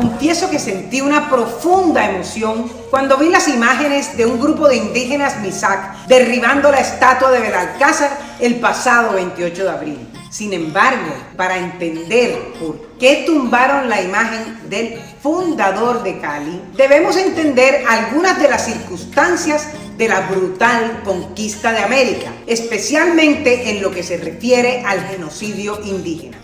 confieso que sentí una profunda emoción cuando vi las imágenes de un grupo de indígenas Misak derribando la estatua de Belalcázar el pasado 28 de abril. Sin embargo, para entender por qué tumbaron la imagen del fundador de Cali, debemos entender algunas de las circunstancias de la brutal conquista de América, especialmente en lo que se refiere al genocidio indígena.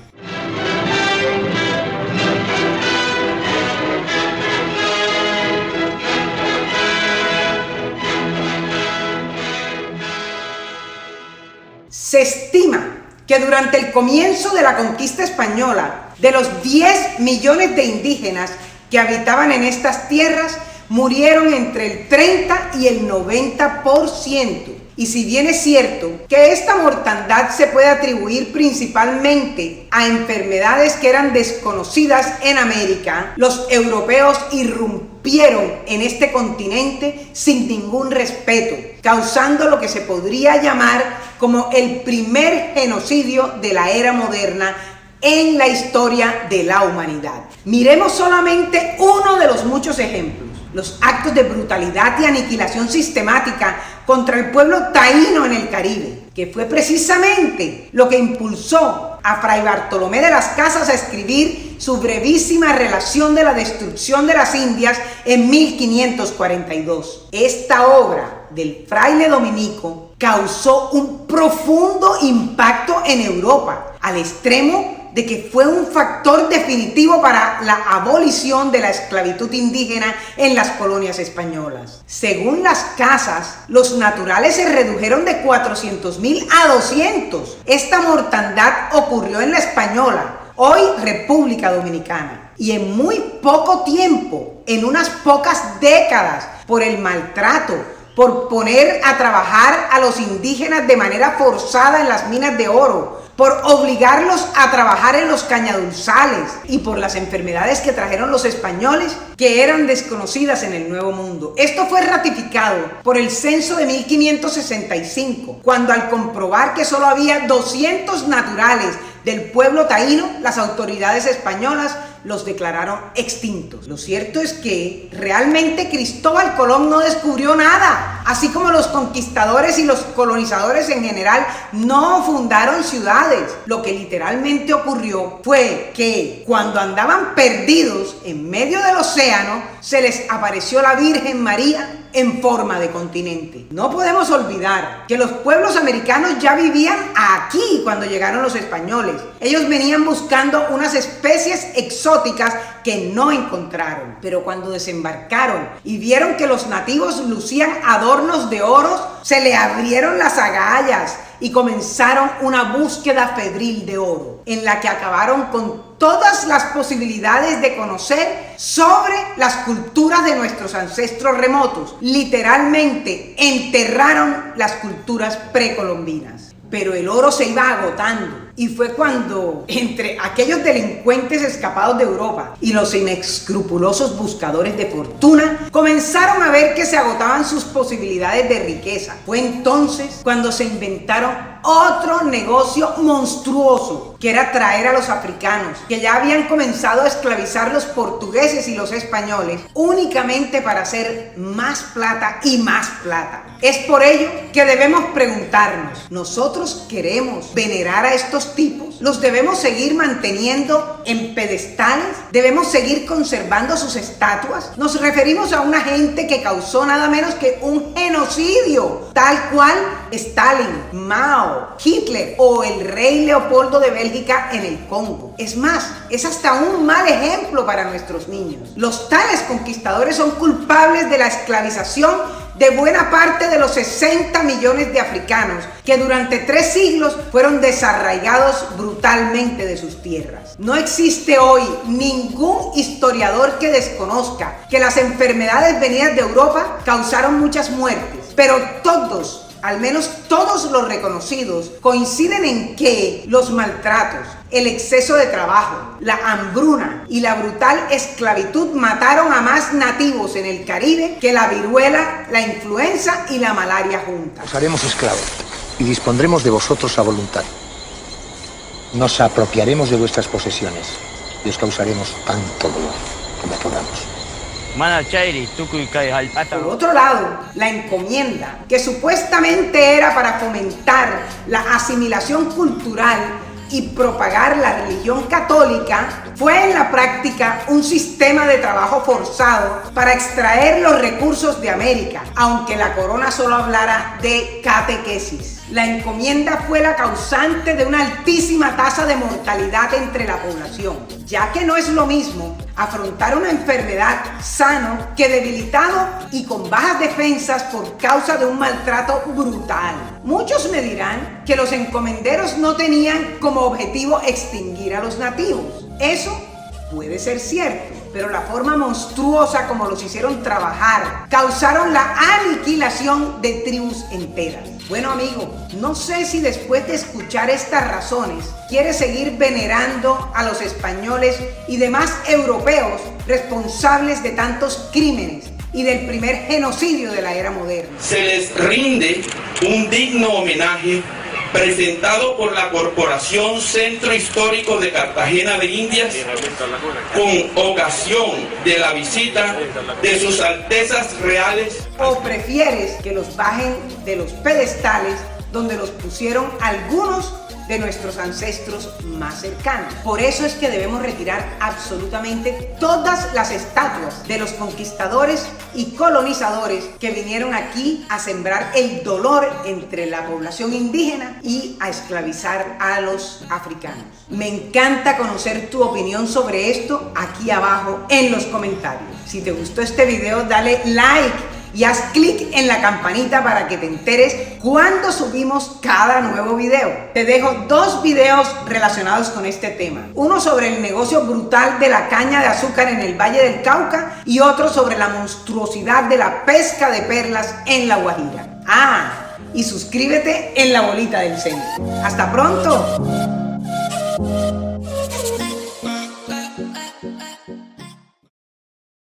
Se estima que durante el comienzo de la conquista española, de los 10 millones de indígenas que habitaban en estas tierras, murieron entre el 30 y el 90%. Y si bien es cierto que esta mortandad se puede atribuir principalmente a enfermedades que eran desconocidas en América, los europeos irrumpieron en este continente sin ningún respeto, causando lo que se podría llamar como el primer genocidio de la era moderna en la historia de la humanidad. Miremos solamente uno de los muchos ejemplos: los actos de brutalidad y aniquilación sistemática contra el pueblo taíno en el Caribe, que fue precisamente lo que impulsó a Fray Bartolomé de las Casas a escribir su brevísima relación de la destrucción de las Indias en 1542. Esta obra del fraile dominico causó un profundo impacto en Europa, al extremo de que fue un factor definitivo para la abolición de la esclavitud indígena en las colonias españolas. Según las Casas, los naturales se redujeron de 400.000 a 200. Esta mortandad ocurrió en la Española, hoy República Dominicana, y en muy poco tiempo, en unas pocas décadas, por el maltrato, por poner a trabajar a los indígenas de manera forzada en las minas de oro, por obligarlos a trabajar en los cañaduzales y por las enfermedades que trajeron los españoles que eran desconocidas en el Nuevo Mundo. Esto fue ratificado por el censo de 1565, cuando al comprobar que solo había 200 naturales del pueblo taíno, las autoridades españolas los declararon extintos. Lo cierto es que realmente Cristóbal Colón no descubrió nada, así como los conquistadores y los colonizadores en general no fundaron ciudades. Lo que literalmente ocurrió fue que cuando andaban perdidos en medio del océano, se les apareció la Virgen María en forma de continente. No podemos olvidar que los pueblos americanos ya vivían aquí cuando llegaron los españoles. Ellos venían buscando unas especies exóticas que no encontraron, pero cuando desembarcaron y vieron que los nativos lucían adornos de oro, se le abrieron las agallas y comenzaron una búsqueda febril de oro, en la que acabaron con todas las posibilidades de conocer sobre las culturas de nuestros ancestros remotos. Literalmente enterraron las culturas precolombinas. Pero el oro se iba agotando, y fue cuando, entre aquellos delincuentes escapados de Europa y los inescrupulosos buscadores de fortuna, comenzaron a ver que se agotaban sus posibilidades de riqueza. Fue entonces cuando se inventaron otro negocio monstruoso, que era traer a los africanos, que ya habían comenzado a esclavizar los portugueses y los españoles, únicamente para hacer más plata y más plata. Es por ello que debemos preguntarnos: ¿nosotros queremos venerar a estos tipos? ¿Los debemos seguir manteniendo en pedestales? ¿Debemos seguir conservando sus estatuas? Nos referimos a una gente que causó nada menos que un genocidio, tal cual Stalin, Mao, Hitler o el rey Leopoldo de Bélgica en el Congo. Es más, es hasta un mal ejemplo para nuestros niños. Los tales conquistadores son culpables de la esclavización de buena parte de los 60 millones de africanos que durante 3 siglos fueron desarraigados brutalmente de sus tierras. No existe hoy ningún historiador que desconozca que las enfermedades venidas de Europa causaron muchas muertes, pero todos, al menos todos los reconocidos, coinciden en que los maltratos, el exceso de trabajo, la hambruna y la brutal esclavitud mataron a más nativos en el Caribe que la viruela, la influenza y la malaria juntas. Os haremos esclavos y dispondremos de vosotros a voluntad. Nos apropiaremos de vuestras posesiones y os causaremos tanto dolor imaginamos. Por otro lado, la encomienda, que supuestamente era para fomentar la asimilación cultural y propagar la religión católica, fue en la práctica un sistema de trabajo forzado para extraer los recursos de América, aunque la corona solo hablara de catequesis. La encomienda fue la causante de una altísima tasa de mortalidad entre la población, ya que no es lo mismo afrontar una enfermedad sano que debilitado y con bajas defensas por causa de un maltrato brutal. Muchos me dirán que los encomenderos no tenían como objetivo extinguir a los nativos. Eso puede ser cierto, pero la forma monstruosa como los hicieron trabajar causaron la aniquilación de tribus enteras. Bueno, amigo, no sé si después de escuchar estas razones quieres seguir venerando a los españoles y demás europeos responsables de tantos crímenes y del primer genocidio de la era moderna. Se les rinde un digno homenaje presentado por la Corporación Centro Histórico de Cartagena de Indias con ocasión de la visita de sus Altezas Reales. ¿O prefieres que los bajen de los pedestales donde los pusieron algunos de nuestros ancestros más cercanos? Por eso es que debemos retirar absolutamente todas las estatuas de los conquistadores y colonizadores que vinieron aquí a sembrar el dolor entre la población indígena y a esclavizar a los africanos. Me encanta conocer tu opinión sobre esto aquí abajo en los comentarios. Si te gustó este video, dale like y haz clic en la campanita para que te enteres cuando subimos cada nuevo video. Te dejo 2 videos relacionados con este tema. Uno sobre el negocio brutal de la caña de azúcar en el Valle del Cauca y otro sobre la monstruosidad de la pesca de perlas en La Guajira. Y suscríbete en la bolita del centro. ¡Hasta pronto!